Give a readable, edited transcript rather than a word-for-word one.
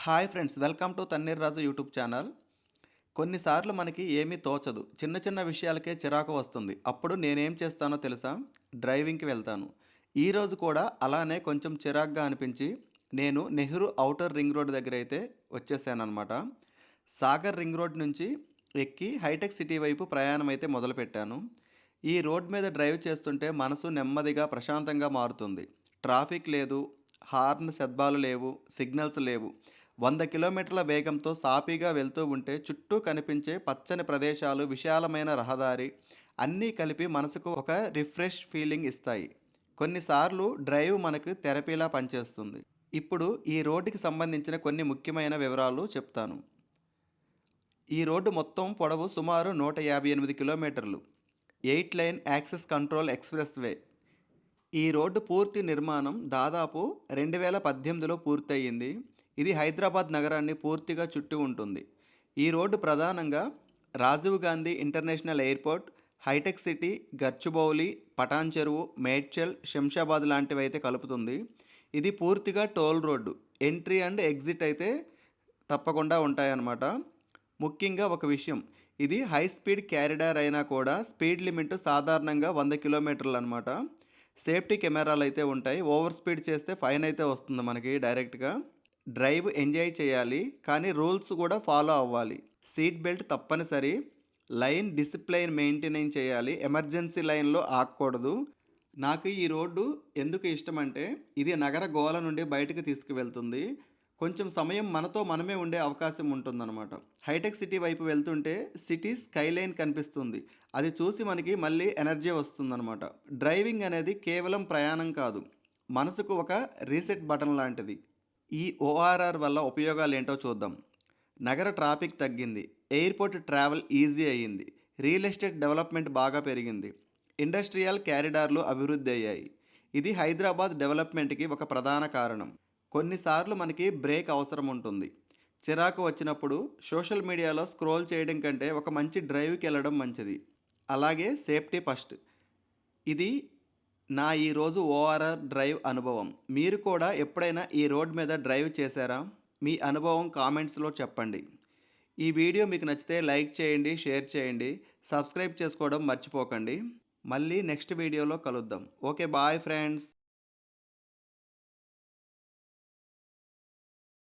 Hi friends, welcome to Thanneer Raju YouTube channel. కొన్నిసార్లు మనకి ఏమీ తోచదు, చిన్న చిన్న విషయాలకే చిరాకు వస్తుంది. అప్పుడు నేనేం చేస్తానో తెలుసా? డ్రైవింగ్కి వెళ్తాను. ఈరోజు కూడా అలానే కొంచెం చిరాగ్గా అనిపించి నేను నెహ్రూ ఔటర్ రింగ్ రోడ్ దగ్గర అయితే వచ్చేసానమాట. సాగర్ రింగ్ రోడ్ నుంచి ఎక్కి హైటెక్ సిటీ వైపు ప్రయాణం అయితే మొదలుపెట్టాను. ఈ రోడ్ మీద డ్రైవ్ చేస్తుంటే మనసు నెమ్మదిగా ప్రశాంతంగా మారుతుంది. ట్రాఫిక్ లేదు, హార్న్ శబ్దాలు లేవు, సిగ్నల్స్ లేవు. 100 కిలోమీటర్ల వేగంతో సాఫీగా వెళ్తూ ఉంటే చుట్టూ కనిపించే పచ్చని ప్రదేశాలు, విశాలమైన రహదారి అన్నీ కలిపి మనసుకు ఒక రిఫ్రెష్ ఫీలింగ్ ఇస్తాయి. కొన్నిసార్లు డ్రైవ్ మనకు థెరపీలా పనిచేస్తుంది. ఇప్పుడు ఈ రోడ్డుకి సంబంధించిన కొన్ని ముఖ్యమైన వివరాలు చెప్తాను. ఈ రోడ్డు మొత్తం పొడవు సుమారు 158 కిలోమీటర్లు. 8 line access control express way. ఈ రోడ్డు పూర్తి నిర్మాణం దాదాపు 2018లో పూర్తయింది. ఇది హైదరాబాద్ నగరాన్ని పూర్తిగా చుట్టి ఉంటుంది. ఈ రోడ్డు ప్రధానంగా Rajiv Gandhi international airport, Hitech City, Gachibowli, Patancheru, Medchal, Shamshabad లాంటివి అయితే కలుపుతుంది. ఇది పూర్తిగా టోల్ రోడ్డు. ఎంట్రీ అండ్ ఎగ్జిట్ అయితే తప్పకుండా ఉంటాయన్నమాట. ముఖ్యంగా ఒక విషయం, ఇది హై స్పీడ్ క్యారిడార్ అయినా కూడా స్పీడ్ లిమిట్ సాధారణంగా 100 కిలోమీటర్లు అనమాట. సేఫ్టీ కెమెరాలు అయితే ఉంటాయి. ఓవర్ స్పీడ్ చేస్తే ఫైన్ అయితే వస్తుంది మనకి డైరెక్ట్గా. డ్రైవ్ ఎంజాయ్ చేయాలి, కానీ రూల్స్ కూడా ఫాలో అవ్వాలి. సీట్ బెల్ట్ తప్పనిసరి. లైన్ డిసిప్లైన్ మెయింటైన్ చేయాలి. ఎమర్జెన్సీ లైన్లో ఆగకూడదు. నాకు ఈ రోడ్డు ఎందుకు ఇష్టం అంటే, ఇది నగర గోల నుండి బయటకు తీసుకువెళ్తుంది. కొంచెం సమయం మనతో మనమే ఉండే అవకాశం ఉంటుందన్నమాట. హైటెక్ సిటీ వైపు వెళ్తుంటే సిటీ స్కైలైన్ కనిపిస్తుంది. అది చూసి మనకి మళ్ళీ ఎనర్జీ వస్తుందన్నమాట. డ్రైవింగ్ అనేది కేవలం ప్రయాణం కాదు, మనసుకు ఒక రీసెట్ బటన్ లాంటిది. ఈ ఓఆర్ఆర్ వల్ల ఉపయోగాలు ఏంటో చూద్దాం. నగర ట్రాఫిక్ తగ్గింది, ఎయిర్పోర్ట్ ట్రావెల్ ఈజీ అయ్యింది, రియల్ ఎస్టేట్ డెవలప్మెంట్ బాగా పెరిగింది, ఇండస్ట్రియల్ క్యారిడార్లు అభివృద్ధి అయ్యాయి. ఇది హైదరాబాద్ డెవలప్మెంట్కి ఒక ప్రధాన కారణం. కొన్నిసార్లు మనకి బ్రేక్ అవసరం ఉంటుంది. చిరాకు వచ్చినప్పుడు సోషల్ మీడియాలో స్క్రోల్ చేయడం కంటే ఒక మంచి డ్రైవ్కి వెళ్ళడం మంచిది. అలాగే సేఫ్టీ ఫస్ట్. ఇది నా ఈరోజు ఓఆర్ఆర్ డ్రైవ్ అనుభవం. మీరు కూడా ఎప్పుడైనా ఈ రోడ్ మీద డ్రైవ్ చేశారా? మీ అనుభవం కామెంట్స్లో చెప్పండి. ఈ వీడియో మీకు నచ్చితే లైక్ చేయండి, షేర్ చేయండి, సబ్స్క్రైబ్ చేసుకోవడం మర్చిపోకండి. మళ్ళీ నెక్స్ట్ వీడియోలో కలుద్దాం. Okay, bye friends.